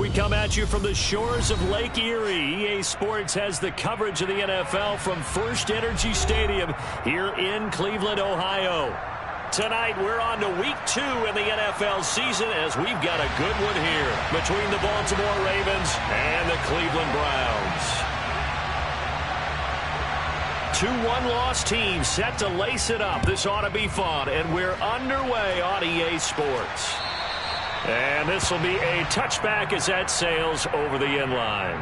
we come at you from the shores of Lake Erie. EA Sports has the coverage of the NFL from First Energy Stadium here in Cleveland, Ohio. Tonight, we're on to week 2 in the NFL season as we've got a good one here between the Baltimore Ravens and the Cleveland Browns. 2 one-loss teams set to lace it up. This ought to be fun, and we're underway on EA Sports. And this will be a touchback as that sails over the end line.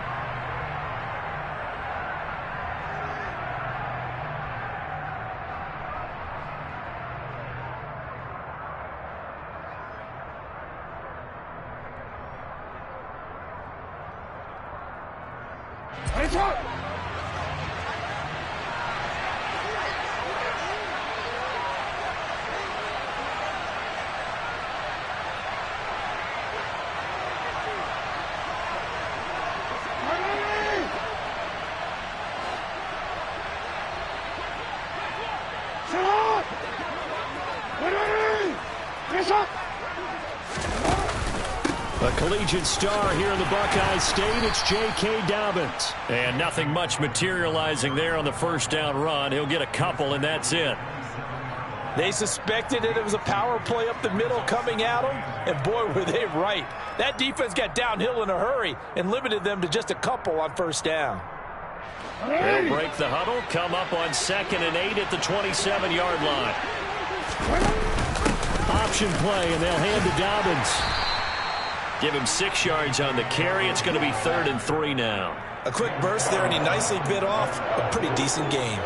A collegiate star here in the Buckeye State, it's J.K. Dobbins. And nothing much materializing there on the first down run. He'll get a couple, and that's it. They suspected that it was a power play up the middle coming at them, and boy, were they right. That defense got downhill in a hurry and limited them to just a couple on first down. They'll break the huddle, come up on 2nd and 8 at the 27-yard line. Option play, and they'll hand to Dobbins. Give him 6 yards on the carry. It's going to be 3rd and 3 now. A quick burst there, and he nicely bit off a pretty decent gain.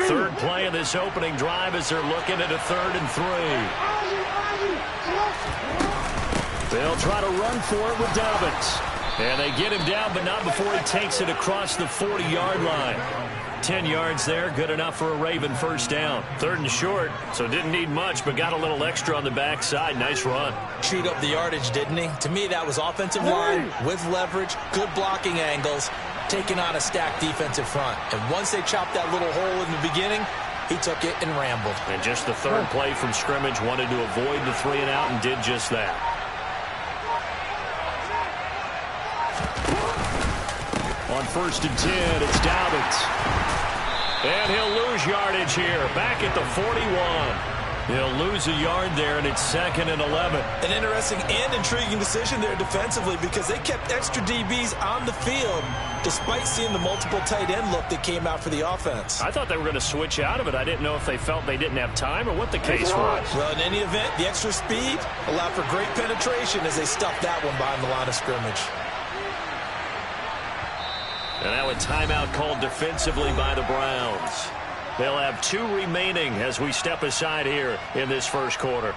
Third play of this opening drive as they're looking at a 3rd and 3. They'll try to run for it with Dobbins. And they get him down, but not before he takes it across the 40-yard line. 10 yards there, good enough for a Raven first down. 3rd and short, so didn't need much, but got a little extra on the backside. Nice run. Chewed up the yardage, didn't he? To me, that was offensive line with leverage, good blocking angles, taking on a stacked defensive front. And once they chopped that little hole in the beginning, he took it and rambled. And just the 3rd play from scrimmage, wanted to avoid the 3 and out and did just that. On 1st and 10, it's Dobbins. And he'll lose yardage here, back at the 41. He'll lose a yard there, and it's 2nd and 11. An interesting and intriguing decision there defensively because they kept extra DBs on the field despite seeing the multiple tight end look that came out for the offense. I thought they were going to switch out of it. I didn't know if they felt they didn't have time or what the case was. Well, in any event, the extra speed allowed for great penetration as they stuffed that one behind the line of scrimmage. And now a timeout called defensively by the Browns. They'll have 2 remaining as we step aside here in this first quarter.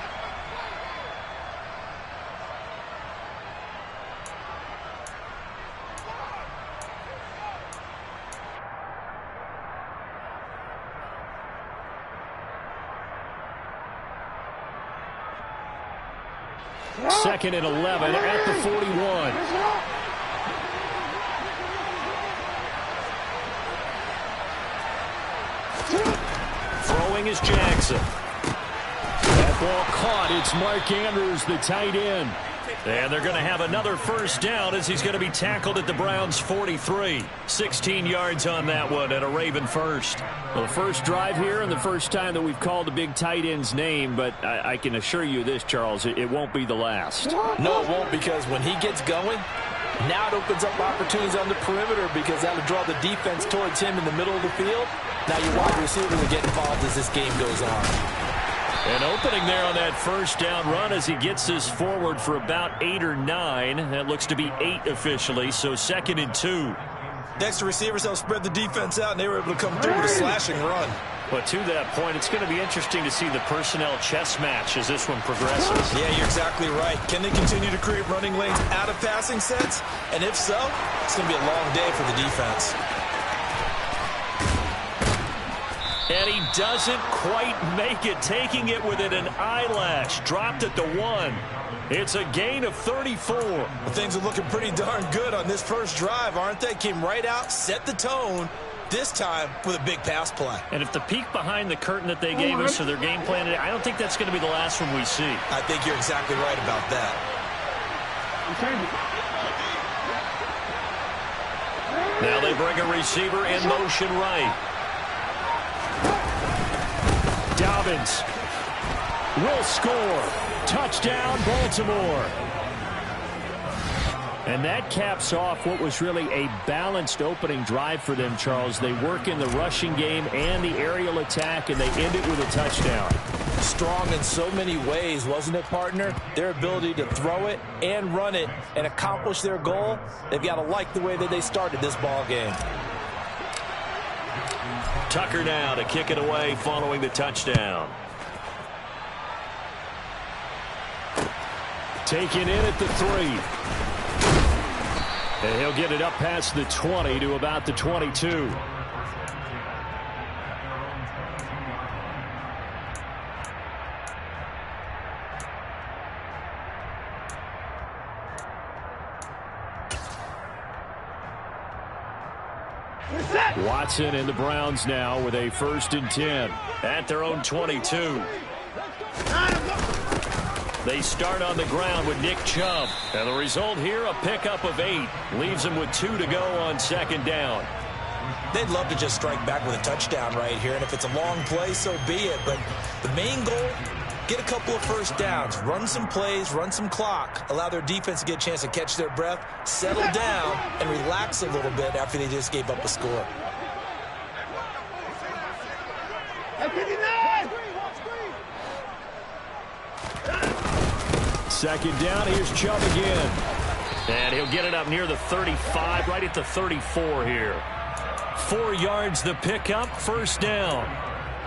Second and 11 at the 41. Throwing is Jackson. That ball caught. It's Mark Andrews, the tight end. And they're going to have another first down as he's going to be tackled at the Browns' 43. 16 yards on that one and a Raven first. Well, the first drive here and the first time that we've called the big tight end's name, but I can assure you this, Charles, it won't be the last. No, it won't, because when he gets going, now it opens up opportunities on the perimeter because that'll draw the defense towards him in the middle of the field. Now your wide receivers will get involved as this game goes on. An opening there on that first down run as he gets this forward for about 8 or 9. That looks to be 8 officially, so 2nd and 2. Next to receivers, they'll spread the defense out, and they were able to come through with a slashing run. But to that point, it's going to be interesting to see the personnel chess match as this one progresses. Yeah, you're exactly right. Can they continue to create running lanes out of passing sets? And if so, it's going to be a long day for the defense. And he doesn't quite make it, taking it within an eyelash. Dropped at the 1. It's a gain of 34. Well, things are looking pretty darn good on this first drive, aren't they? Came right out, set the tone, this time with a big pass play. And if the peek behind the curtain that they gave us or their game plan, I don't think that's going to be the last one we see. I think you're exactly right about that. Now they bring a receiver in motion right. Dobbins will score. Touchdown, Baltimore. And that caps off what was really a balanced opening drive for them, Charles. They work in the rushing game and the aerial attack, and they end it with a touchdown. Strong in so many ways, wasn't it, partner? Their ability to throw it and run it and accomplish their goal, they've got to like the way that they started this ball game. Tucker now to kick it away following the touchdown. Taken in at the 3. And he'll get it up past the 20 to about the 22. Watson and the Browns now with a 1st and 10 at their own 22. They start on the ground with Nick Chubb. And the result here, a pickup of 8. Leaves them with 2 to go on 2nd down. They'd love to just strike back with a touchdown right here. And if it's a long play, so be it. But the main goal, get a couple of first downs. Run some plays, run some clock. Allow their defense to get a chance to catch their breath, settle down, and relax a little bit after they just gave up a score. Second down, here's Chubb again. And he'll get it up near the 35, right at the 34 here. 4 yards the pickup, 1st down.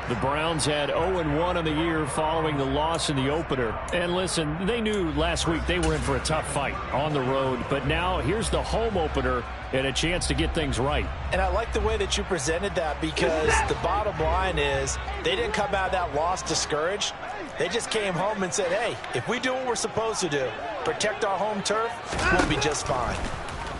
The Browns had 0-1 on the year following the loss in the opener. And listen, they knew last week they were in for a tough fight on the road. But now here's the home opener and a chance to get things right. And I like the way that you presented that, because the bottom line is they didn't come out of that loss discouraged. They just came home and said, hey, if we do what we're supposed to do, protect our home turf, we'll be just fine.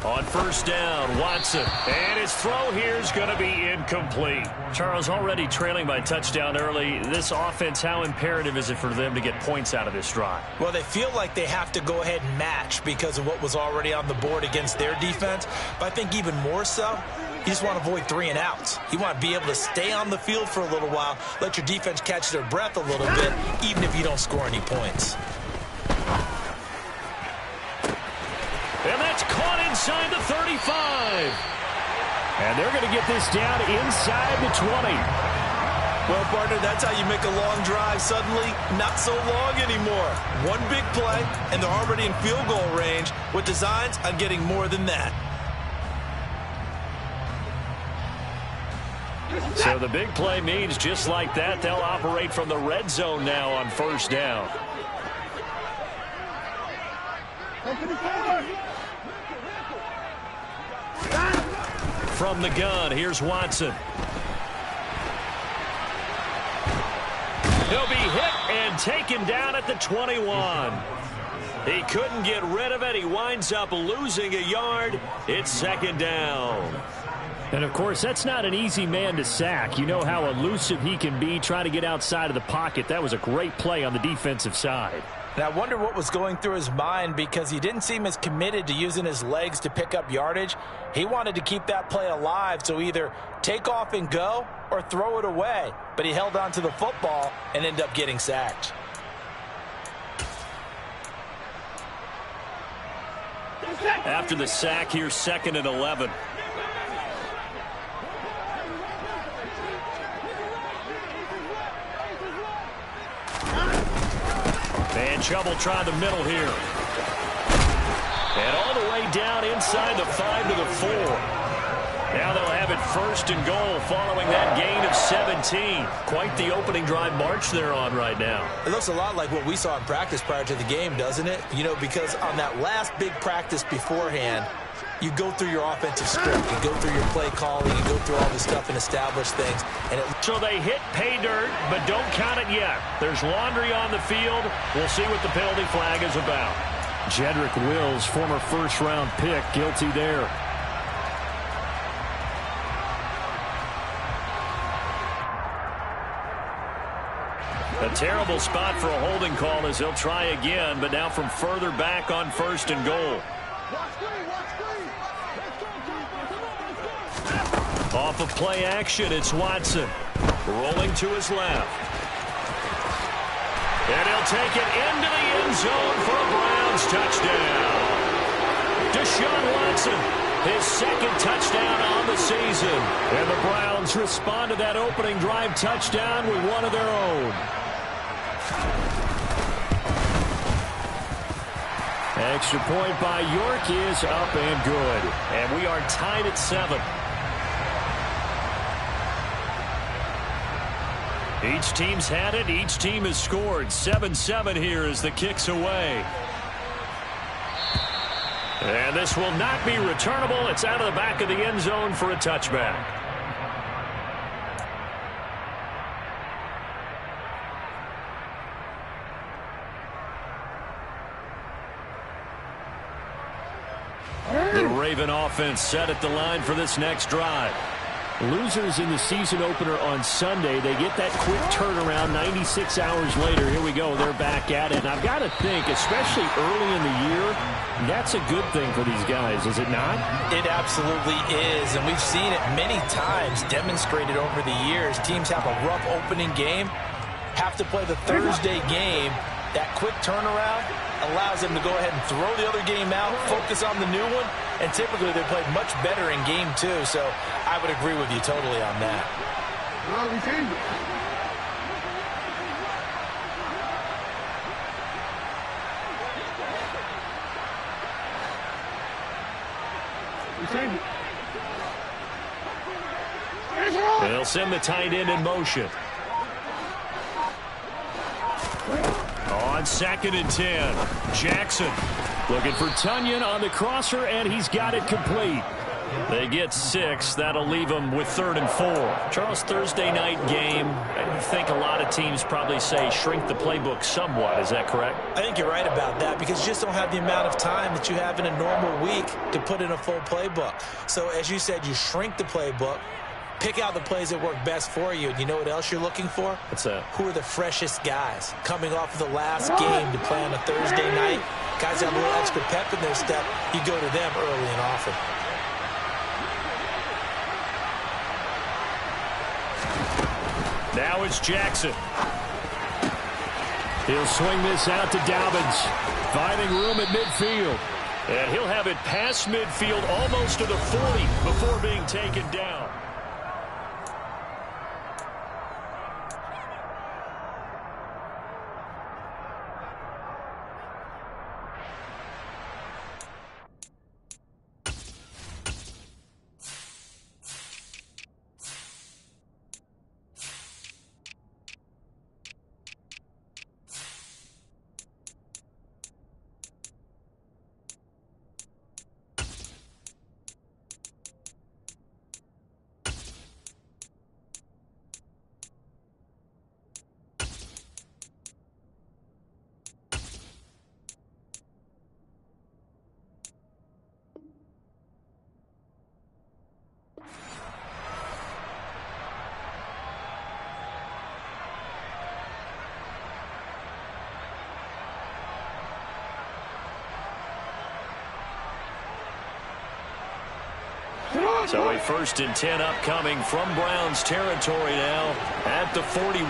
On 1st down, Watson. And his throw here is going to be incomplete. Charles, already trailing by touchdown early. This offense, how imperative is it for them to get points out of this drive? Well, they feel like they have to go ahead and match because of what was already on the board against their defense. But I think even more so, you just want to avoid 3 and outs. You want to be able to stay on the field for a little while, let your defense catch their breath a little bit, even if you don't score any points. And that's caught inside the 35. And they're going to get this down inside the 20. Well, partner, that's how you make a long drive suddenly not so long anymore. One big play, and they're already in field goal range with designs on getting more than that. So the big play means just like that, they'll operate from the red zone now on 1st down. From the gun, here's Watson. He'll be hit and taken down at the 21. He couldn't get rid of it. He winds up losing a yard. It's 2nd down. And, of course, that's not an easy man to sack. You know how elusive he can be trying to get outside of the pocket. That was a great play on the defensive side. And I wonder what was going through his mind, because he didn't seem as committed to using his legs to pick up yardage. He wanted to keep that play alive, so either take off and go or throw it away. But he held on to the football and ended up getting sacked. After the sack, here's 2nd and 11. And Chubb will try the middle here. And all the way down inside the 5 to the 4. Now they'll have it 1st and goal following that gain of 17. Quite the opening drive march they're on right now. It looks a lot like what we saw in practice prior to the game, doesn't it? You know, because on that last big practice beforehand, You go through your offensive script. You go through your play calling. You go through all this stuff and establish things. So they hit pay dirt, but don't count it yet. There's laundry on the field. We'll see what the penalty flag is about. Jedrick Wills, former first-round pick, guilty there. A terrible spot for a holding call as he'll try again, but now from further back on 1st and goal. Off of play action, it's Watson. Rolling to his left. And he'll take it into the end zone for a Browns touchdown. Deshaun Watson, his 2nd touchdown on the season. And the Browns respond to that opening drive touchdown with one of their own. Extra point by York is up and good. And we are tied at 7. Each team's had it. Each team has scored. 7-7 here as the kick's away. And this will not be returnable. It's out of the back of the end zone for a touchback. The Raven offense set at the line for this next drive. Losers in the season opener on Sunday, they get that quick turnaround 96 hours later. Here we go. They're back at it. And I've got to think, especially early in the year, that's a good thing for these guys, is it not? It absolutely is. And we've seen it many times demonstrated over the years. Teams have a rough opening game, have to play the Thursday game. That quick turnaround allows them to go ahead and throw the other game out, focus on the new one, and typically they play much better in game 2. So I would agree with you totally on that. They'll send the tight end in motion. On 2nd and 10, Jackson looking for Tunyon on the crosser, and he's got it complete. They get 6. That'll leave them with 3rd and 4. Charles, Thursday night game, I think a lot of teams probably say shrink the playbook somewhat. Is that correct? I think you're right about that because you just don't have the amount of time that you have in a normal week to put in a full playbook. So as you said, you shrink the playbook. Pick out the plays that work best for you. And you know what else you're looking for? What's that? Who are the freshest guys coming off of the last game to play on a Thursday night? Guys have a little extra pep in their step. You go to them early and often. Now it's Jackson. He'll swing this out to Dobbins, finding room at midfield. And he'll have it past midfield almost to the 40 before being taken down. So a 1st and 10 upcoming from Browns territory now at the 41.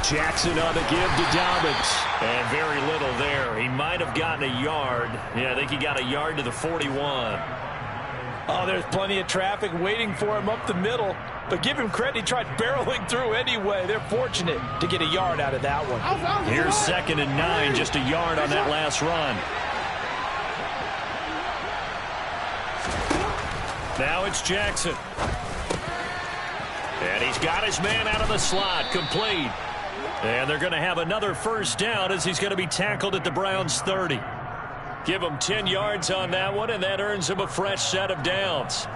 Jackson on the give to Dobbins. And very little there. He might have gotten a yard. Yeah, I think he got a yard to the 41. Oh, there's plenty of traffic waiting for him up the middle. But give him credit, he tried barreling through anyway. They're fortunate to get a yard out of that one. Here's 2nd and 9, just a yard on that last run. Now it's Jackson. And he's got his man out of the slot, complete. And they're going to have another first down as he's going to be tackled at the Browns' 30. Give him 10 yards on that one, and that earns him a fresh set of downs.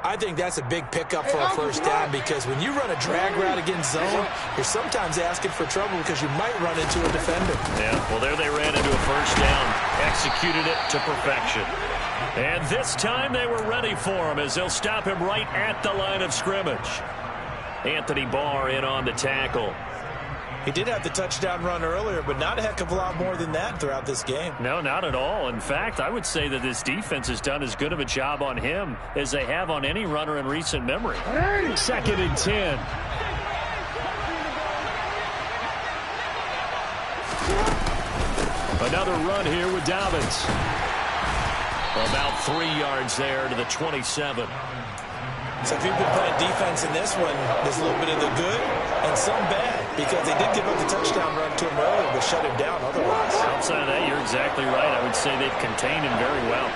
I think that's a big pickup for a first down because when you run a drag route against zone, you're sometimes asking for trouble because you might run into a defender. Yeah, well, there they ran into a first down, executed it to perfection. And this time they were ready for him as they'll stop him right at the line of scrimmage. Anthony Barr in on the tackle. He did have the touchdown run earlier, but not a heck of a lot more than that throughout this game. No, not at all. In fact, I would say that this defense has done as good of a job on him as they have on any runner in recent memory. 2nd and 10. Another run here with Dobbins. About 3 yards there to the 27. So if you've been playing defense in this one, there's a little bit of the good and some bad because they did give up the touchdown run to him earlier but shut him down otherwise. Outside of that, you're exactly right. I would say they've contained him very well.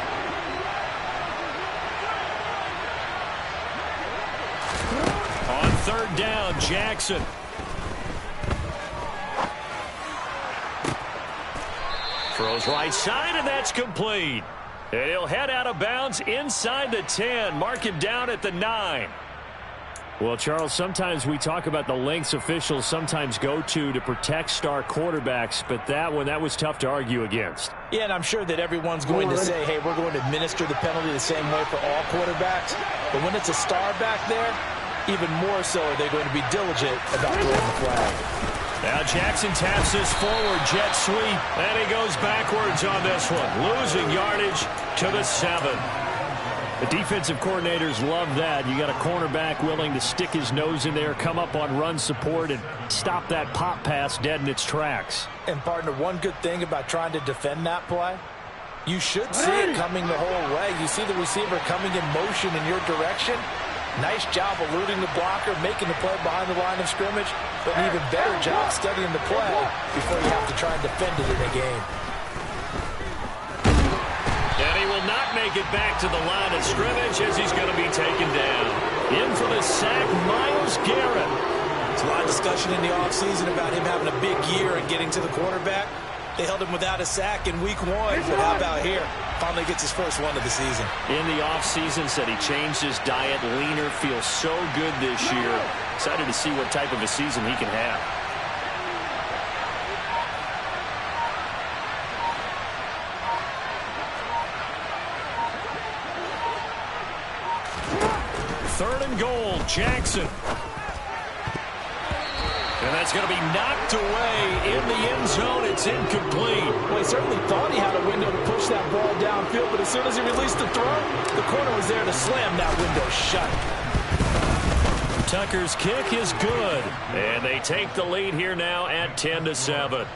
On 3rd down, Jackson. Throws right side, and that's complete. And he'll head out of bounds inside the 10. Mark him down at the 9. Well, Charles, sometimes we talk about the lengths officials sometimes go to protect star quarterbacks, but that was tough to argue against. Yeah, and I'm sure that everyone's going to say, hey, we're going to administer the penalty the same way for all quarterbacks. But when it's a star back there, even more so are they going to be diligent about throwing the flag. Now Jackson taps this forward jet sweep, and he goes backwards on this one, losing yardage to the 7. The defensive coordinators love that. You got a cornerback willing to stick his nose in there, come up on run support, and stop that pop pass dead in its tracks. And, partner, one good thing about trying to defend that play, you should see it coming the whole way. You see the receiver coming in motion in your direction. Nice job eluding the blocker, making the play behind the line of scrimmage, but an even better job studying the play before you have to try and defend it in a game. And he will not make it back to the line of scrimmage as he's going to be taken down. In for the sack, Myles Garrett. There's a lot of discussion in the offseason about him having a big year and getting to the quarterback. They held him without a sack in week 1, but how about here? Finally gets his first one of the season. In the offseason, said he changed his diet, leaner, feels so good this year. Excited to see what type of a season he can have. Third and goal, Jackson. And that's going to be knocked away in the end zone. It's incomplete. Well, he certainly thought he had a window to push that ball downfield, but as soon as he released the throw, the corner was there to slam that window shut. Tucker's kick is good. And they take the lead here now at 10-7.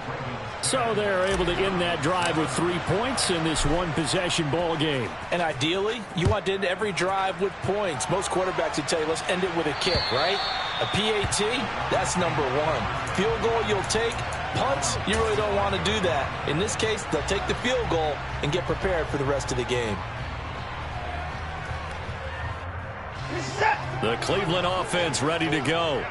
So they're able to end that drive with 3 points in this one-possession ball game. And ideally, you want to end every drive with points. Most quarterbacks would tell you, let's end it with a kick, right? A PAT, that's number 1. Field goal you'll take. Punts, you really don't want to do that. In this case, they'll take the field goal and get prepared for the rest of the game. The Cleveland offense ready to go.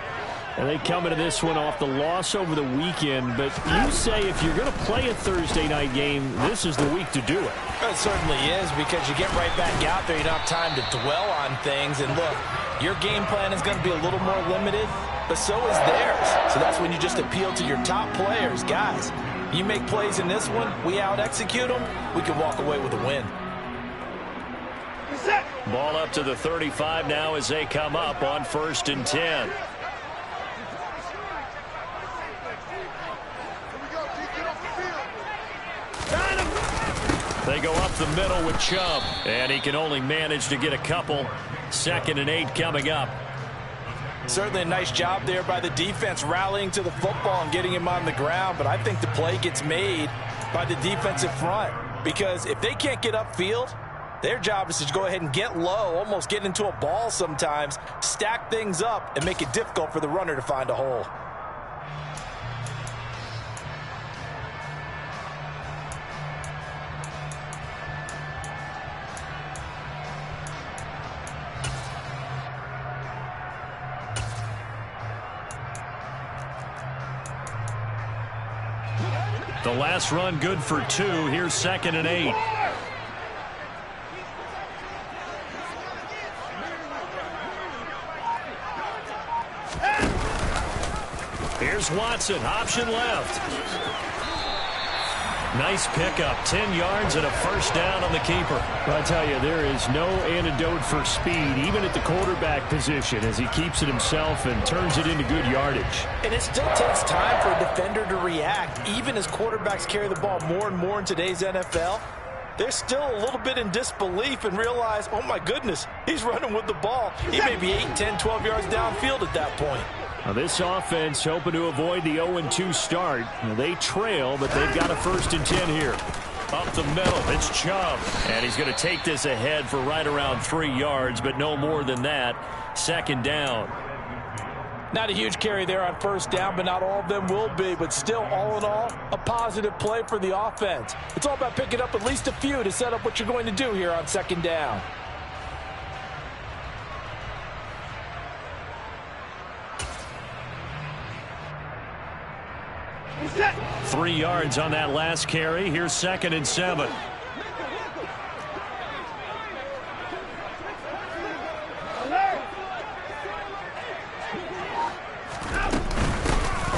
And they come into this one off the loss over the weekend. But you say if you're going to play a Thursday night game, this is the week to do it. It certainly is, because you get right back out there. You don't have time to dwell on things. And look, your game plan is going to be a little more limited, but so is theirs. So that's when you just appeal to your top players. Guys, you make plays in this one, we out-execute them, we can walk away with a win. Ball up to the 35 now as they come up on 1st and 10. They go up the middle with Chubb, and he can only manage to get a couple. 2nd and 8 coming up. Certainly a nice job there by the defense rallying to the football and getting him on the ground, but I think the play gets made by the defensive front, because if they can't get upfield, their job is to go ahead and get low, almost get into a ball sometimes, stack things up, and make it difficult for the runner to find a hole. The last run good for 2. Here's 2nd and 8. Here's Watson, option left. Nice pickup, 10 yards and a first down on the keeper. Well, I tell you, there is no antidote for speed, even at the quarterback position, as he keeps it himself and turns it into good yardage. And it still takes time for a defender to react, even as quarterbacks carry the ball more and more in today's NFL. They're still a little bit in disbelief and realize, oh my goodness, he's running with the ball. He may be 8, 10, 12 yards downfield at that point. Now this offense hoping to avoid the 0-2 start. Now they trail, but they've got a 1st and 10 here. Up the middle, it's Chubb. And he's going to take this ahead for right around 3 yards, but no more than that. 2nd down. Not a huge carry there on 1st down, but not all of them will be. But still, all in all, a positive play for the offense. It's all about picking up at least a few to set up what you're going to do here on 2nd down. Set. 3 yards on that last carry. Here's 2nd and 7.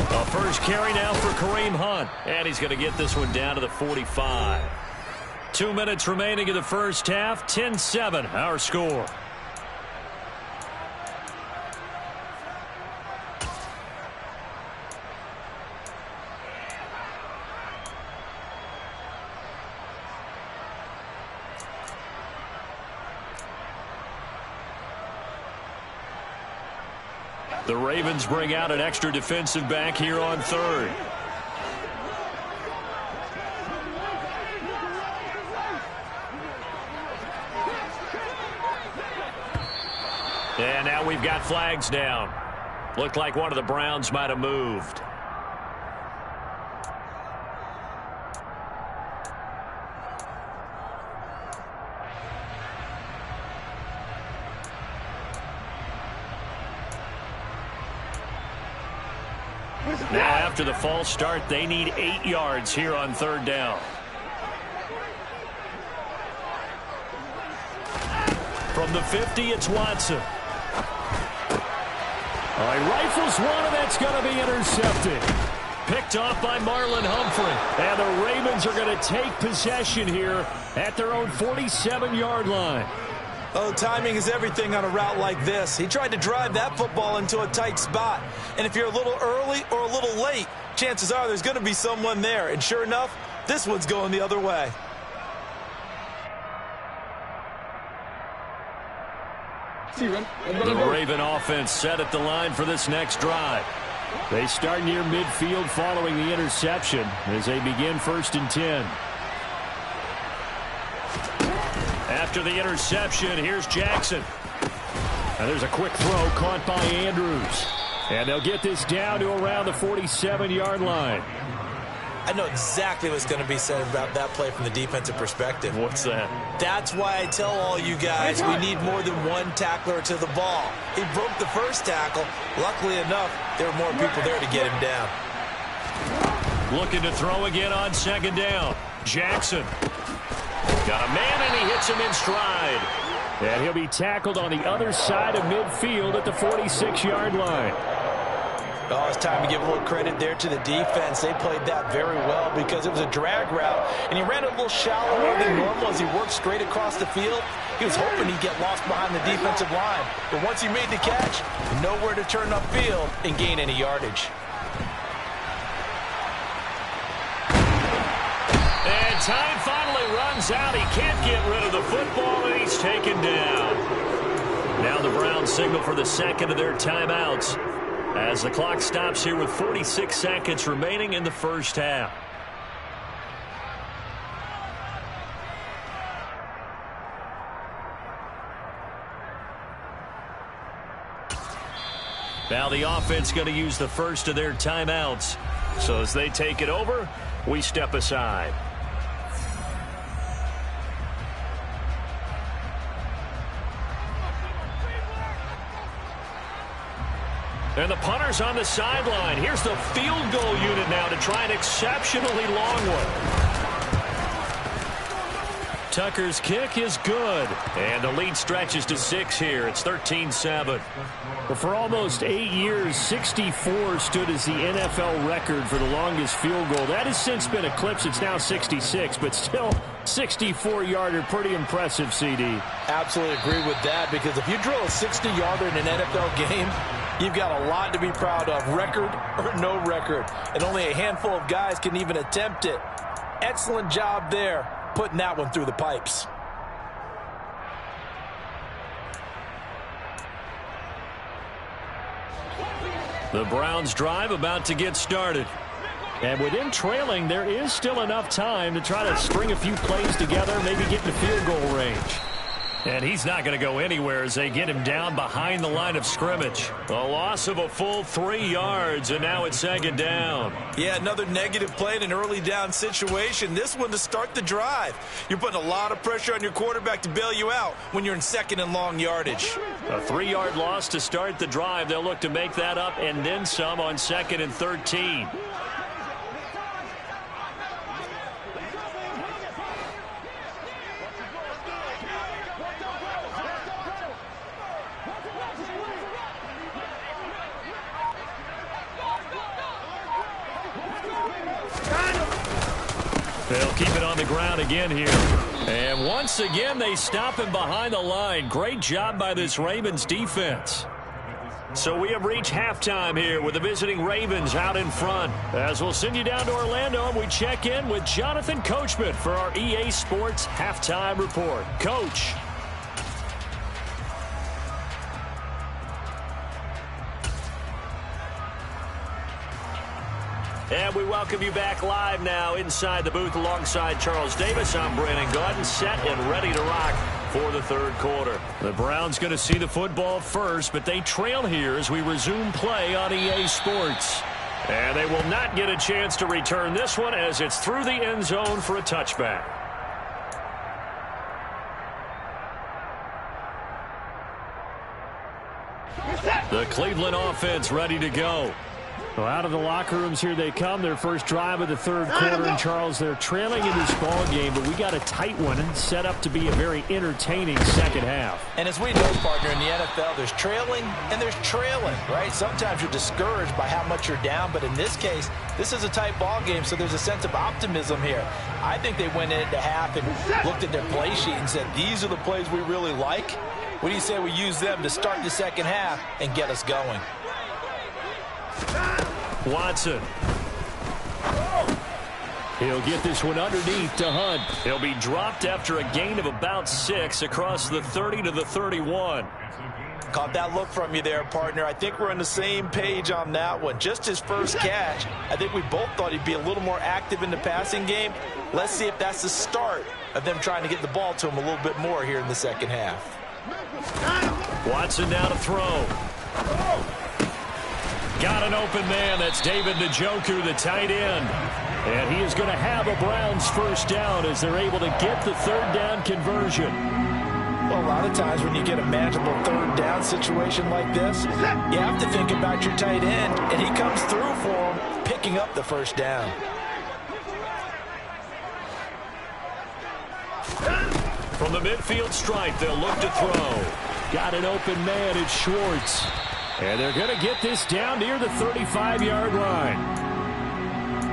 A first carry now for Kareem Hunt. And he's going to get this one down to the 45. 2 minutes remaining in the first half. 10-7 our score. The Ravens bring out an extra defensive back here on 3rd. And now we've got flags down. Looked like one of the Browns might have moved. Now after the false start, they need 8 yards here on 3rd down. From the 50, it's Watson. He rifles one, and that's going to be intercepted. Picked off by Marlon Humphrey. And the Ravens are going to take possession here at their own 47-yard line. Oh, timing is everything on a route like this. He tried to drive that football into a tight spot. And if you're a little early or a little late, chances are there's going to be someone there. And sure enough, this one's going the other way. The Raven offense set at the line for this next drive. They start near midfield following the interception as they begin 1st and 10. After the interception, here's Jackson. And there's a quick throw caught by Andrews. And they'll get this down to around the 47-yard line. I know exactly what's going to be said about that play from the defensive perspective. What's that? That's why I tell all you guys we need more than one tackler to the ball. He broke the first tackle. Luckily enough, there were more people there to get him down. Looking to throw again on 2nd down. Jackson. Got a man, and he hits him in stride. And he'll be tackled on the other side of midfield at the 46-yard line. Oh, it's time to give a little credit there to the defense. They played that very well because it was a drag route, and he ran it a little shallower than normal as he worked straight across the field. He was hoping he'd get lost behind the defensive line. But once he made the catch, nowhere to turn upfield and gain any yardage. And time finally runs out. He can't get rid of the football, and he's taken down. Now the Browns signal for the second of their timeouts as the clock stops here with 46 seconds remaining in the first half. Now the offense going to use the first of their timeouts. So as they take it over, we step aside. And the punter's on the sideline. Here's the field goal unit now to try an exceptionally long one. Tucker's kick is good. And the lead stretches to 6 here. It's 13-7. Well, for almost 8 years, 64 stood as the NFL record for the longest field goal. That has since been eclipsed. It's now 66, but still 64-yarder. Pretty impressive, CD. Absolutely agree with that, because if you drill a 60-yarder in an NFL game, you've got a lot to be proud of, record or no record. And only a handful of guys can even attempt it. Excellent job there, putting that one through the pipes. The Browns drive about to get started. And with him trailing, there is still enough time to try to string a few plays together, maybe get in the field goal range. And he's not going to go anywhere as they get him down behind the line of scrimmage. A loss of a full 3 yards, and now it's 2nd down. Yeah, another negative play in an early down situation. This one to start the drive. You're putting a lot of pressure on your quarterback to bail you out when you're in 2nd and long yardage. A 3-yard loss to start the drive. They'll look to make that up and then some on 2nd and 13. They'll keep it on the ground again here. And once again, they stop him behind the line. Great job by this Ravens defense. So we have reached halftime here with the visiting Ravens out in front. As we'll send you down to Orlando, and we check in with Jonathan Coachman for our EA Sports Halftime Report. Coach. And we welcome you back live now inside the booth alongside Charles Davis. I'm Brandon Gaudin, set and ready to rock for the 3rd quarter. The Browns going to see the football first, but they trail here as we resume play on EA Sports. And they will not get a chance to return this one as it's through the end zone for a touchback. The Cleveland offense ready to go. Well, out of the locker rooms here they come. Their first drive of the 3rd quarter. And, Charles, they're trailing in this ball game, but we got a tight one and set up to be a very entertaining 2nd half. And as we know, partner, in the NFL, there's trailing and there's trailing, right? Sometimes you're discouraged by how much you're down, but in this case, this is a tight ball game, so there's a sense of optimism here. I think they went into half and looked at their play sheet and said, these are the plays we really like. What do you say we use them to start the 2nd half and get us going? Watson. He'll get this one underneath to Hunt. He'll be dropped after a gain of about 6 across the 30 to the 31. Caught that look from you there, partner. I think we're on the same page on that one. Just his first catch. I think we both thought he'd be a little more active in the passing game. Let's see if that's the start of them trying to get the ball to him a little bit more here in the 2nd half. Watson now to throw. Got an open man. That's David Njoku, the tight end. And he is going to have a Browns first down as they're able to get the 3rd down conversion. Well, a lot of times when you get a manageable 3rd down situation like this, you have to think about your tight end, and he comes through for him, picking up the first down. From the midfield stripe, they'll look to throw. Got an open man. It's Schwartz. And they're going to get this down near the 35-yard line.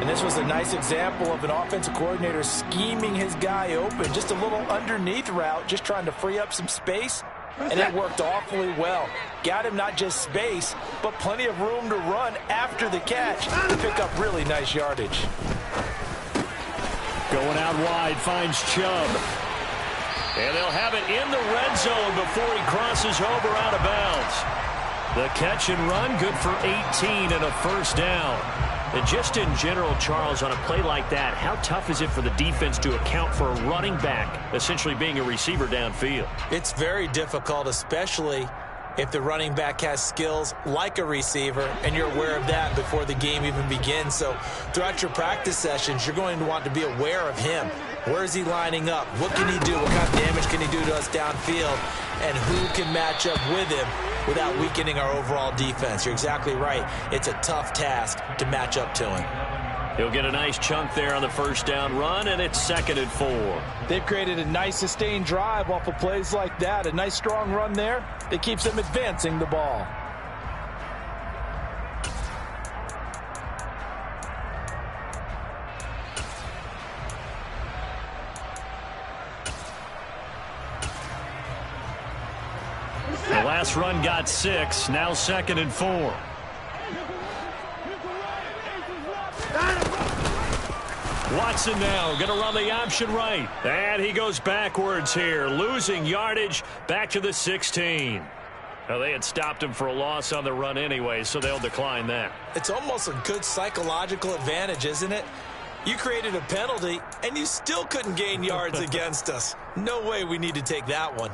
And this was a nice example of an offensive coordinator scheming his guy open. Just a little underneath route, just trying to free up some space. And it worked awfully well. Got him not just space, but plenty of room to run after the catch to pick up really nice yardage. Going out wide, finds Chubb. And they'll have it in the red zone before he crosses over out of bounds. The catch and run, good for 18 and a first down. And just in general, Charles, on a play like that, how tough is it for the defense to account for a running back essentially being a receiver downfield? It's very difficult, especially if the running back has skills like a receiver, and you're aware of that before the game even begins. So throughout your practice sessions, you're going to want to be aware of him. Where is he lining up? What can he do? What kind of damage can he do to us downfield? and who can match up with him without weakening our overall defense. You're exactly right. It's a tough task to match up to him. He'll get a nice chunk there on the first down run, and it's 2nd and 4. They've created a nice sustained drive off of plays like that. A nice strong run there that keeps them advancing the ball. The last run got 6, now 2nd and 4. Watson now going to run the option right. And he goes backwards here, losing yardage back to the 16. Now, they had stopped him for a loss on the run anyway, so they'll decline that. It's almost a good psychological advantage, isn't it? You created a penalty, and you still couldn't gain yards against us. No way we need to take that one.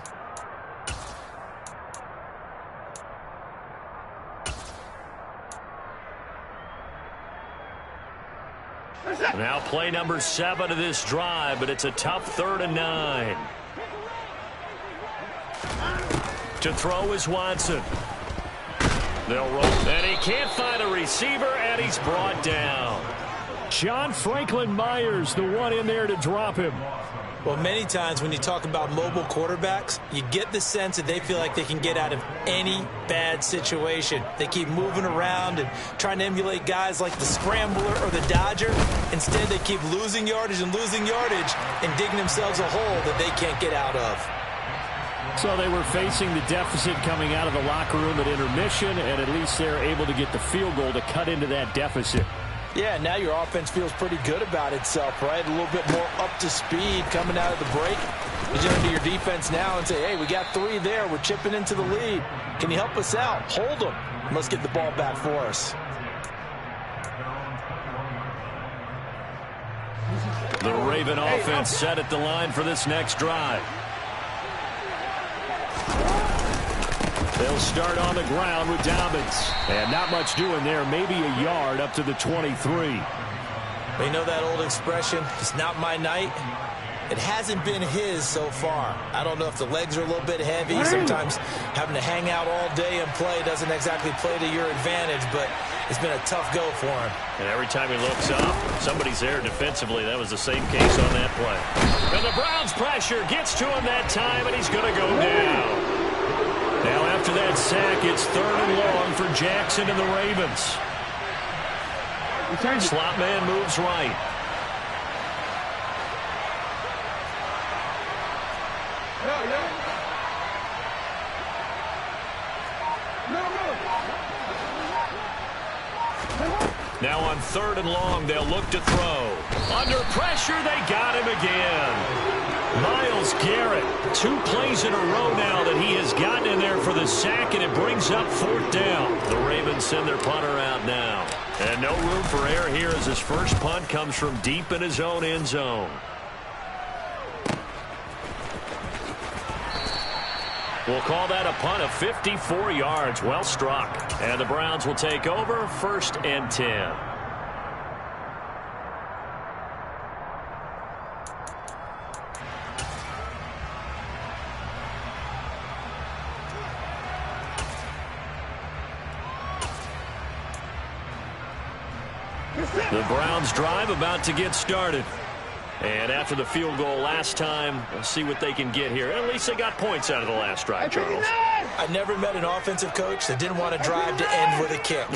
Now play number 7 of this drive, but it's a tough 3rd and 9. To throw is Watson. They'll roll, and he can't find a receiver, and he's brought down. John Franklin Myers, the one in there to drop him. Well, many times when you talk about mobile quarterbacks, you get the sense that they feel like they can get out of any bad situation. They keep moving around and trying to emulate guys like the Scrambler or the Dodger. Instead, they keep losing yardage and digging themselves a hole that they can't get out of. So they were facing the deficit coming out of the locker room at intermission, and at least they're able to get the field goal to cut into that deficit. Yeah, now your offense feels pretty good about itself, right? A little bit more up to speed coming out of the break. You turn to your defense now and say, hey, we got 3 there. We're chipping into the lead. Can you help us out? Hold them. Let's get the ball back for us. The Raven offense set at the line for this next drive. They'll start on the ground with Dobbins. And not much doing there. Maybe a yard up to the 23. You know that old expression, it's not my night? It hasn't been his so far. I don't know if the legs are a little bit heavy. Sometimes having to hang out all day and play doesn't exactly play to your advantage, but it's been a tough go for him. And every time he looks up, somebody's there defensively. That was the same case on that play. And the Browns' pressure gets to him that time, and he's going to go down. Now after that sack, it's 3rd and long for Jackson and the Ravens. Slot man moves right. Now on 3rd and long, they'll look to throw. Under pressure, they got him again. Myles Garrett, 2 plays in a row now that he has gotten in there for the sack, and it brings up 4th down. The Ravens send their punter out now. And no room for error here as his first punt comes from deep in his own end zone. We'll call that a punt of 54 yards. Well struck. And the Browns will take over 1st and 10. The Browns drive about to get started. And after the field goal last time, we'll see what they can get here. At least they got points out of the last drive, Charles. I never met an offensive coach that didn't want to drive to end with a kick.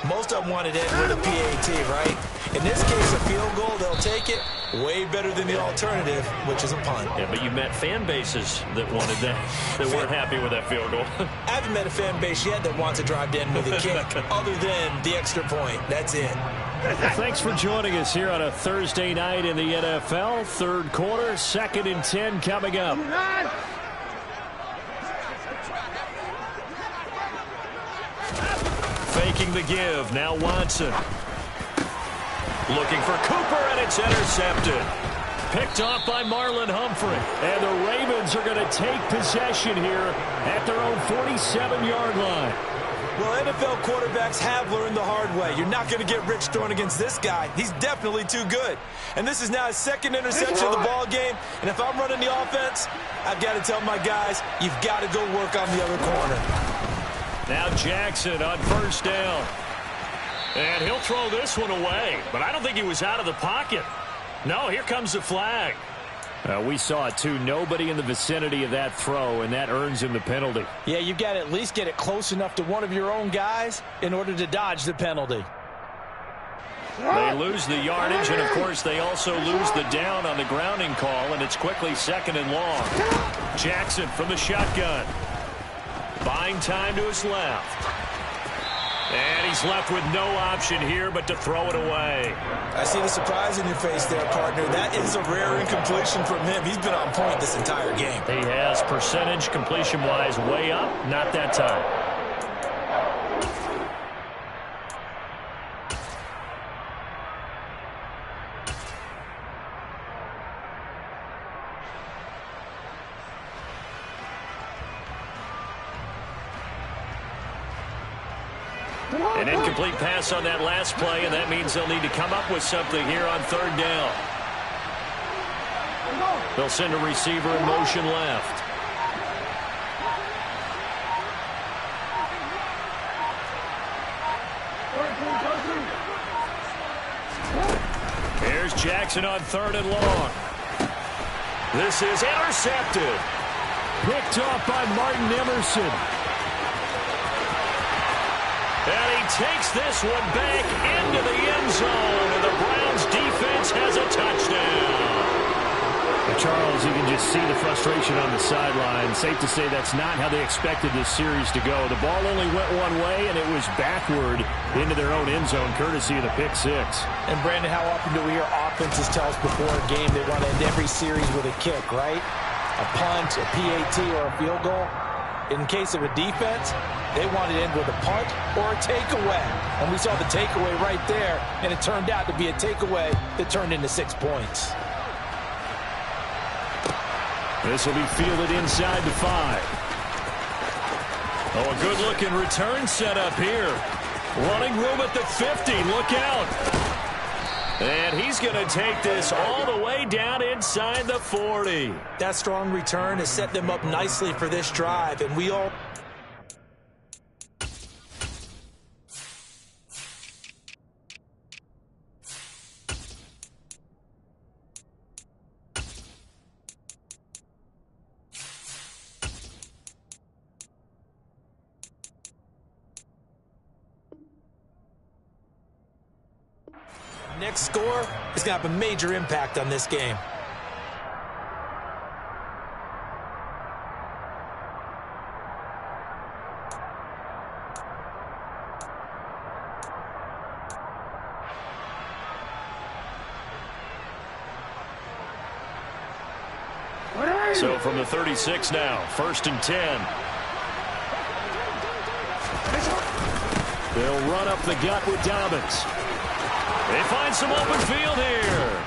Most of them wanted to end with a PAT, right? In this case, a field goal, they'll take it. Way better than the alternative, which is a punt. Yeah, but you met fan bases that wanted that, that weren't happy with that field goal. I haven't met a fan base yet that wants to drive to end with a kick, other than the extra point. That's it. Thanks for joining us here on a Thursday night in the NFL. 3rd quarter, 2nd and 10 coming up. Faking the give. Now Watson. Looking for Cooper, and it's intercepted. Picked off by Marlon Humphrey. And the Ravens are going to take possession here at their own 47-yard line. Well, NFL quarterbacks have learned the hard way. You're not going to get rich throwing against this guy. He's definitely too good. And this is now his second interception of the ball game. And if I'm running the offense, I've got to tell my guys, you've got to go work on the other corner. Now Jackson on first down. And he'll throw this one away. But I don't think he was out of the pocket. No, here comes the flag. We saw it, too. Nobody in the vicinity of that throw, and that earns him the penalty. Yeah, you've got to at least get it close enough to one of your own guys in order to dodge the penalty. They lose the yardage, and, of course, they also lose the down on the grounding call, and it's quickly 2nd and long. Jackson from the shotgun. Buying time to his left. And he's left with no option here but to throw it away. I see the surprise in your face there, partner. That is a rare incompletion from him. He's been on point this entire game. He has percentage completion-wise way up. Not that time. An incomplete pass on that last play, and that means they'll need to come up with something here on 3rd down. They'll send a receiver in motion left. Here's Jackson on 3rd and long. This is intercepted. Picked off by Martin Emerson. And he takes this one back into the end zone, and the Browns defense has a touchdown. Charles, you can just see the frustration on the sideline. Safe to say that's not how they expected this series to go. The ball only went one way, and it was backward into their own end zone, courtesy of the pick six. And, Brandon, how often do we hear offenses tell us before a game they want to end every series with a kick, right? A punt, a PAT, or a field goal. In case of a defense, they want to end with a punt or a takeaway. And we saw the takeaway right there, and it turned out to be a takeaway that turned into 6 points. This will be fielded inside the 5. Oh, a good-looking return set up here. Running room at the 50. Look out. And he's going to take this all the way down inside the 40. That strong return has set them up nicely for this drive, and we all... Next score is going to have a major impact on this game. So from the 36 now, 1st and 10. They'll run up the gut with Dobbins. They find some open field here.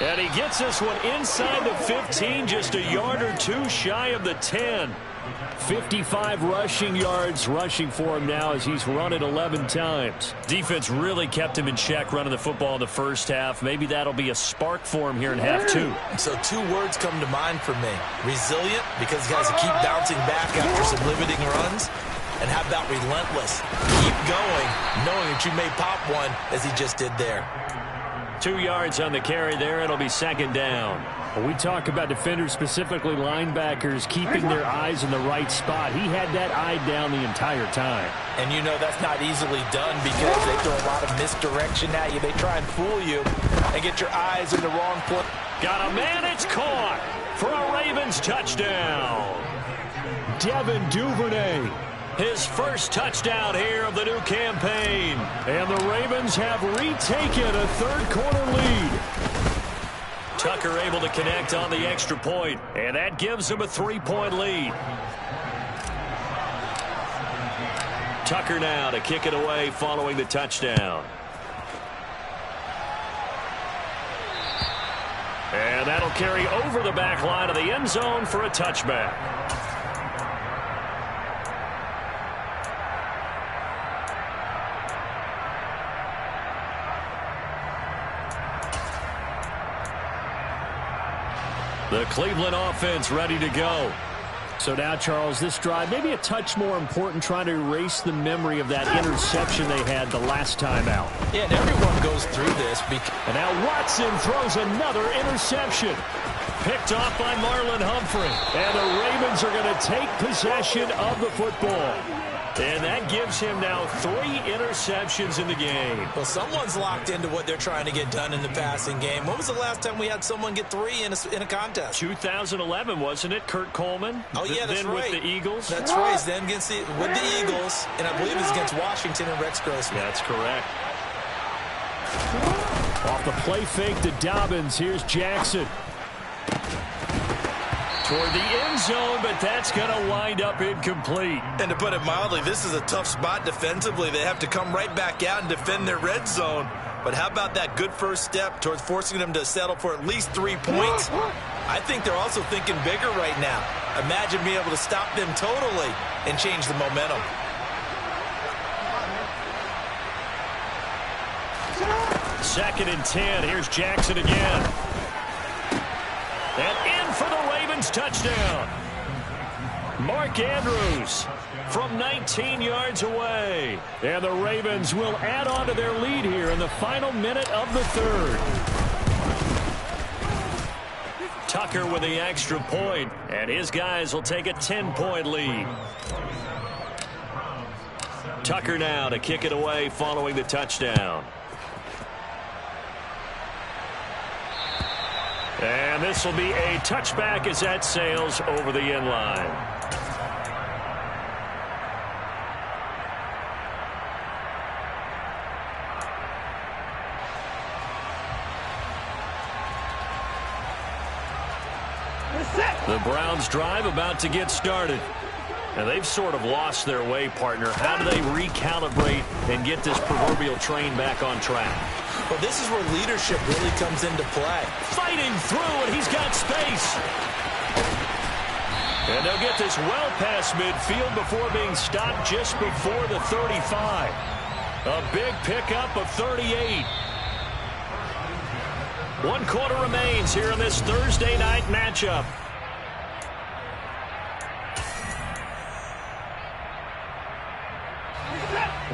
And he gets this one inside the 15, just a yard or two shy of the 10. 55 rushing yards rushing for him now as he's run it 11 times. Defense really kept him in check running the football in the first half. Maybe that'll be a spark for him here in half 2. So 2 words come to mind for me. Resilient, because he has to keep bouncing back after some limiting runs. And how about relentless? Keep going, knowing that you may pop one, as he just did there. 2 yards on the carry there. It'll be 2nd down. When we talk about defenders, specifically linebackers, keeping their eyes in the right spot. He had that eye down the entire time. And you know that's not easily done because they throw a lot of misdirection at you. They try and fool you and get your eyes in the wrong place. Got a man, it's caught for a Ravens touchdown. Devin Duvernay. His first touchdown here of the new campaign. And the Ravens have retaken a 3rd quarter lead. Tucker able to connect on the extra point, and that gives him a 3-point lead. Tucker now to kick it away following the touchdown. And that'll carry over the back line of the end zone for a touchback. Cleveland offense ready to go. So now, Charles, this drive maybe a touch more important, trying to erase the memory of that interception they had the last time out. Yeah, and everyone goes through this. And now Watson throws another interception. Picked off by Marlon Humphrey. And the Ravens are going to take possession of the football. And that gives him now 3 interceptions in the game. Well, someone's locked into what they're trying to get done in the passing game. When was the last time we had someone get 3 in a contest? 2011, wasn't it? Kurt Coleman? Oh, yeah, that's then right. with the Eagles? That's right. Then with the Eagles, and I believe it's against Washington and Rex Grossman. That's correct. Off the play fake to Dobbins. Here's Jackson. Toward the end zone, but that's going to wind up incomplete. And to put it mildly, this is a tough spot defensively. They have to come right back out and defend their red zone. But how about that good first step towards forcing them to settle for at least 3 points? I think they're also thinking bigger right now. Imagine being able to stop them totally and change the momentum. Second and 10. Here's Jackson again. And in for the Ravens touchdown. Mark Andrews from 19 yards away. And the Ravens will add on to their lead here in the final minute of the third. Tucker with the extra point, and his guys will take a 10-point lead. Tucker now to kick it away following the touchdown. And this will be a touchback as that sails over the end line. The Browns drive about to get started. And they've sort of lost their way, partner. How do they recalibrate and get this proverbial train back on track? Well, this is where leadership really comes into play. Fighting through, and he's got space. And they'll get this well past midfield before being stopped just before the 35. A big pickup of 38. 1 quarter remains here in this Thursday night matchup.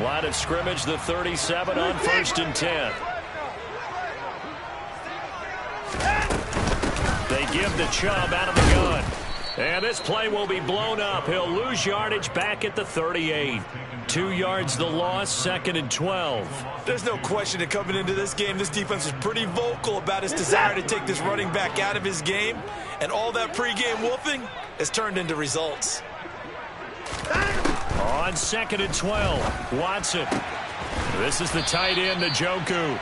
Line of scrimmage, the 37 on 1st and 10. They give the Chubb out of the gun. And this play will be blown up. He'll lose yardage back at the 38. 2 yards the loss, 2nd and 12. There's no question that coming into this game, this defense was pretty vocal about its desire to take this running back out of his game. And all that pregame wolfing has turned into results. On 2nd and 12, Watson. This is the tight end, Njoku.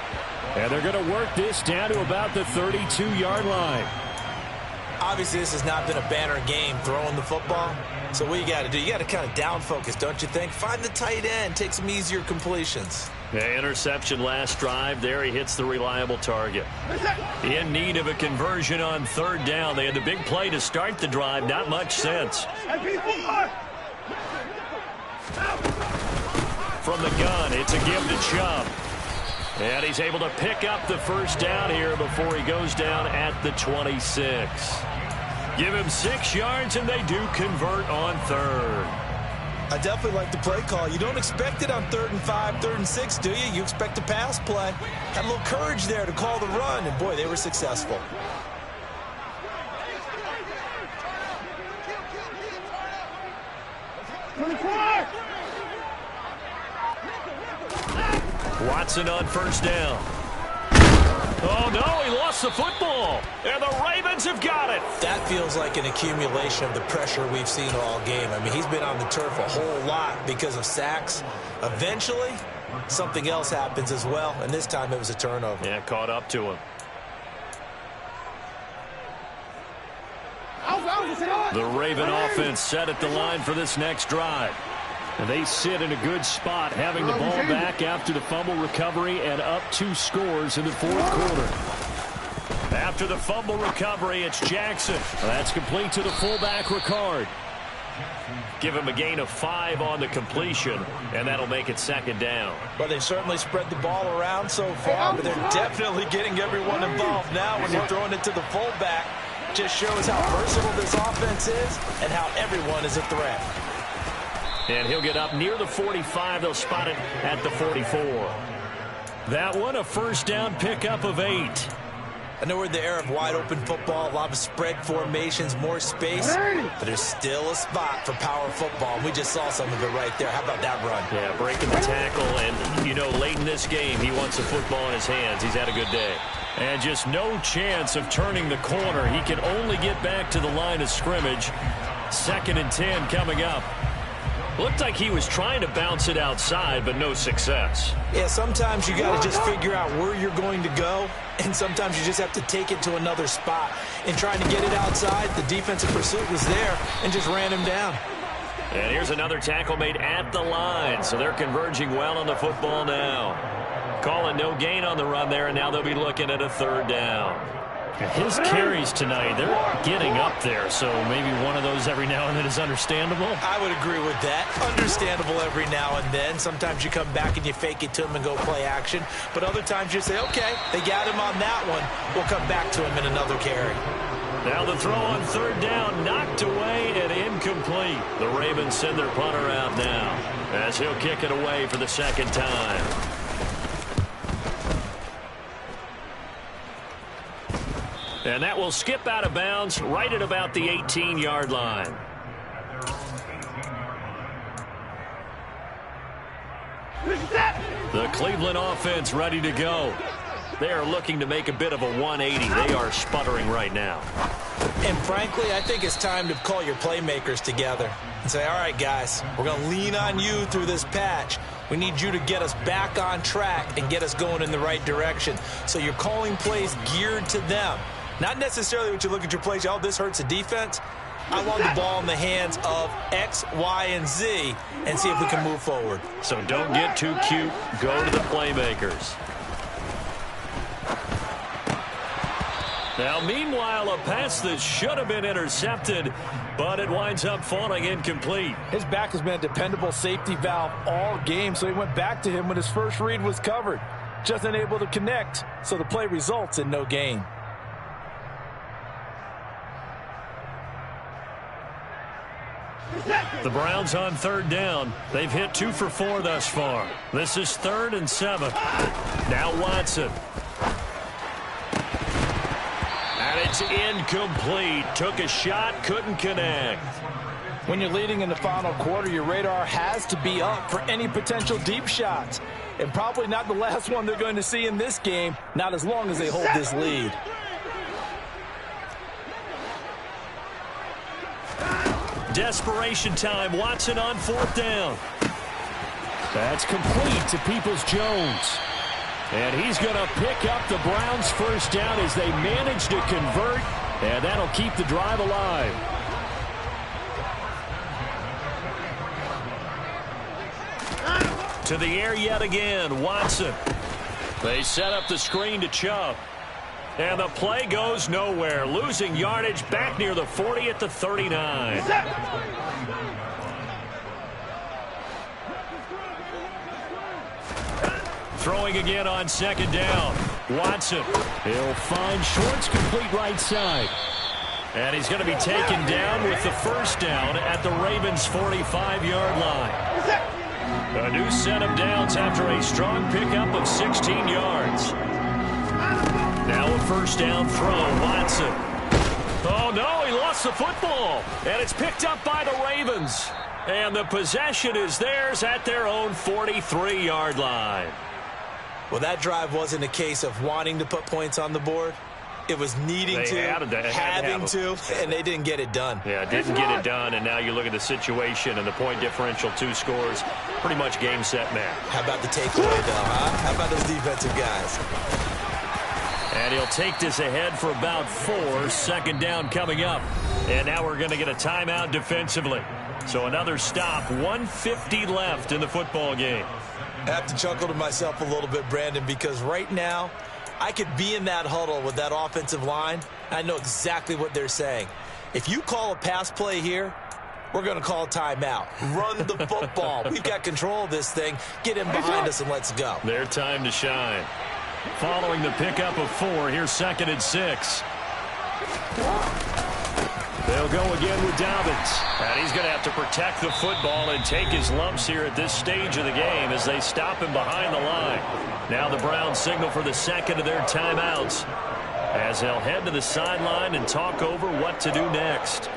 And they're going to work this down to about the 32-yard line. Obviously, this has not been a banner game throwing the football. So what you got to do, you got to kind of down focus, don't you think? Find the tight end, take some easier completions. The interception last drive. There he hits the reliable target. In need of a conversion on 3rd down. They had the big play to start the drive. Not much sense. From the gun, it's a give to Chubb. And he's able to pick up the 1st down here before he goes down at the 26. Give him 6 yards, and they do convert on 3rd. I definitely like the play call. You don't expect it on 3rd and 5, 3rd and 6, do you? You expect a pass play. Had a little courage there to call the run, and boy, they were successful. Watson on 1st down. Oh, no, he lost the football. And the Ravens have got it. That feels like an accumulation of the pressure we've seen all game. I mean, he's been on the turf a whole lot because of sacks. Eventually, something else happens as well, and this time it was a turnover. Yeah, caught up to him. The Raven offense set at the line for this next drive. And they sit in a good spot, having the ball back after the fumble recovery and up 2 scores in the 4th quarter. After the fumble recovery, it's Jackson. That's complete to the fullback, Ricard. Give him a gain of 5 on the completion, and that'll make it 2nd down. Well, they've certainly spread the ball around so far, but they're definitely getting everyone involved now when you're throwing it to the fullback. Just shows how versatile this offense is and how everyone is a threat. And he'll get up near the 45. They'll spot it at the 44. That one, a first down pickup of 8. I know we're in the era of wide-open football, a lot of spread formations, more space, but there's still a spot for power football. We just saw some of it right there. How about that run? Yeah, breaking the tackle, and, you know, late in this game, he wants the football in his hands. He's had a good day. And just no chance of turning the corner. He can only get back to the line of scrimmage. 2nd and 10 coming up. Looked like he was trying to bounce it outside, but no success. Yeah, sometimes you got to just figure out where you're going to go, and sometimes you just have to take it to another spot. In trying to get it outside, the defensive pursuit was there and just ran him down. And here's another tackle made at the line, so they're converging well on the football now. Calling no gain on the run there, and now they'll be looking at a 3rd down. His carries tonight, they're getting up there, so maybe one of those every now and then is understandable. I would agree with that. Understandable every now and then. Sometimes you come back and you fake it to him and go play action. But other times you say, okay, they got him on that one. We'll come back to him in another carry. Now the throw on 3rd down, knocked away and incomplete. The Ravens send their punter out now as he'll kick it away for the 2nd time. And that will skip out of bounds right at about the 18-yard line. The Cleveland offense ready to go. They are looking to make a bit of a 180. They are sputtering right now. And frankly, I think it's time to call your playmakers together and say, all right, guys, we're going to lean on you through this patch. We need you to get us back on track and get us going in the right direction. So you're calling plays geared to them. Not necessarily what you look at your plays, oh, this hurts the defense. I want the ball in the hands of X, Y, and Z and see if we can move forward. So don't get too cute. Go to the playmakers. Now, meanwhile, a pass that should have been intercepted, but it winds up falling incomplete. His back has been a dependable safety valve all game, so he went back to him when his first read was covered. Just unable to connect, so the play results in no gain. The Browns on 3rd down. They've hit 2 for 4 thus far. This is 3rd and 7. Now Watson. And it's incomplete. Took a shot, couldn't connect. When you're leading in the final quarter, your radar has to be up for any potential deep shots. And probably not the last one they're going to see in this game, not as long as they hold this lead. Desperation time. Watson on 4th down. That's complete to Peoples-Jones. And he's going to pick up the Browns' first down as they manage to convert. And that'll keep the drive alive. To the air yet again. Watson. They set up the screen to Chubb. And the play goes nowhere. Losing yardage back near the 40 at the 39. Throwing again on 2nd down. Watson. He'll find Shorts, complete right side. And he's going to be taken down with the first down at the Ravens' 45-yard line. A new set of downs after a strong pickup of 16 yards. Now a first down throw. Watson. Oh, no, he lost the football. And it's picked up by the Ravens. And the possession is theirs at their own 43-yard line. Well, that drive wasn't a case of wanting to put points on the board. It was needing to, having to, and they didn't get it done. Yeah, didn't get it done, and now you look at the situation and the point differential, 2 scores, pretty much game, set, match. How about the takeaway, though, huh? How about those defensive guys? And he'll take this ahead for about 4. 2nd down coming up. And now we're going to get a timeout defensively. So another stop, 1:50 left in the football game. I have to chuckle to myself a little bit, Brandon, because right now I could be in that huddle with that offensive line. I know exactly what they're saying. If you call a pass play here, we're going to call a timeout. Run the football. We've got control of this thing. Get in behind us and let's go. Their time to shine. Following the pickup of 4, here's 2nd and 6. They'll go again with Dobbins. And he's going to have to protect the football and take his lumps here at this stage of the game as they stop him behind the line. Now the Browns signal for the second of their timeouts as they'll head to the sideline and talk over what to do next.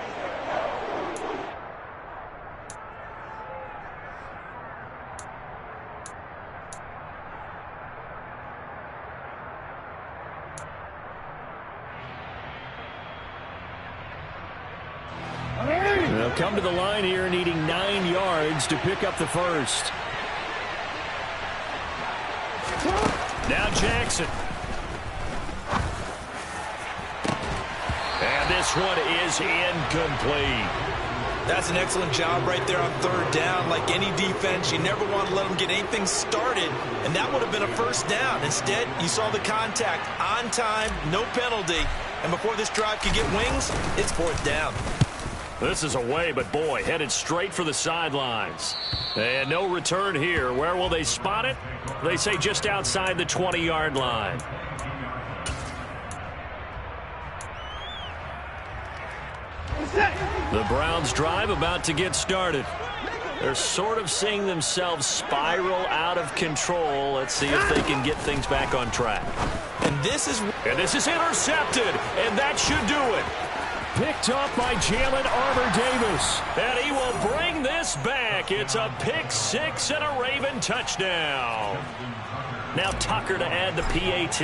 They'll come to the line here needing 9 yards to pick up the first. Now Jackson. And this one is incomplete. That's an excellent job right there on third down. Like any defense, you never want to let them get anything started, and that would have been a first down. Instead, you saw the contact on time, no penalty, and before this drive could get wings, it's fourth down. This is away, but boy, headed straight for the sidelines. And no return here. Where will they spot it? They say just outside the 20-yard line. The Browns drive about to get started. They're sort of seeing themselves spiral out of control. Let's see if they can get things back on track. And this is intercepted, and that should do it. Picked up by Jalen Armour-Davis. And he will bring this back. It's a pick six and a Raven touchdown. Now Tucker to add the PAT.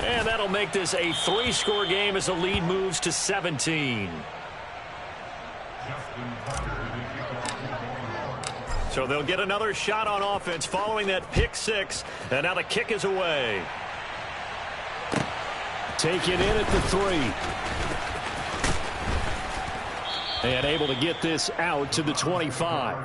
And that'll make this a 3-score game as the lead moves to 17. So they'll get another shot on offense following that pick six. And now the kick is away. Taken in at the 3. And able to get this out to the 25.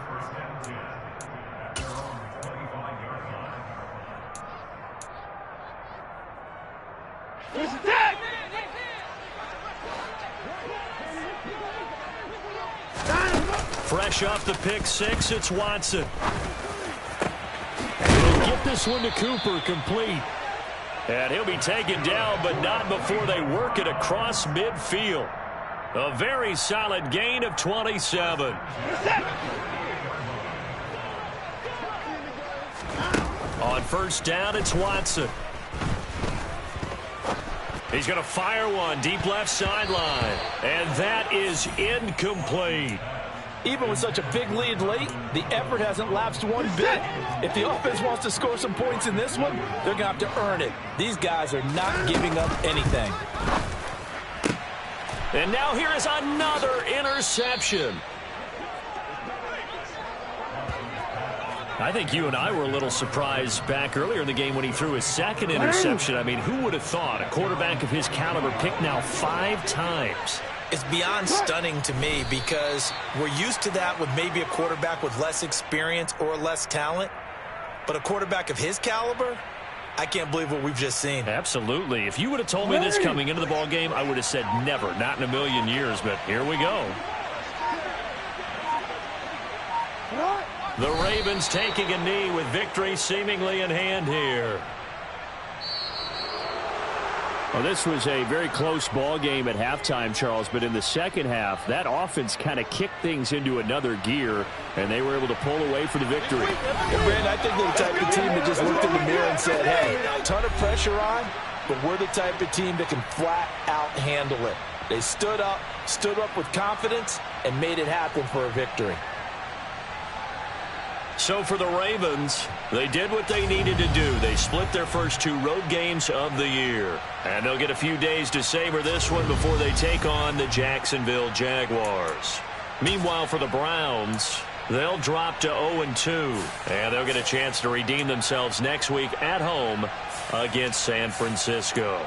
Fresh off the pick six, it's Watson. They'll get this one to Cooper, complete. And he'll be taken down, but not before they work it across midfield. A very solid gain of 27. On first down, it's Watson. He's going to fire one deep left sideline. And that is incomplete. Even with such a big lead late, the effort hasn't lapsed one bit. If the offense wants to score some points in this one, they're going to have to earn it. These guys are not giving up anything. And now here is another interception. I think you and I were a little surprised back earlier in the game when he threw his second interception. I mean, who would have thought a quarterback of his caliber picked now 5 times? It's beyond stunning to me because we're used to that with maybe a quarterback with less experience or less talent. But a quarterback of his caliber, I can't believe what we've just seen. Absolutely. If you would have told me this coming into the ball game, I would have said never, not in a million years. But here we go. The Ravens taking a knee with victory seemingly in hand here. Well, this was a very close ball game at halftime, Charles, but in the second half, that offense kind of kicked things into another gear, and they were able to pull away for the victory. And Brandon, I think they're the type of team that just looked in the mirror and said, hey, a ton of pressure on, but we're the type of team that can flat out handle it. They stood up with confidence, and made it happen for a victory. So for the Ravens, they did what they needed to do. They split their first 2 road games of the year. And they'll get a few days to savor this one before they take on the Jacksonville Jaguars. Meanwhile, for the Browns, they'll drop to 0-2. And they'll get a chance to redeem themselves next week at home against San Francisco.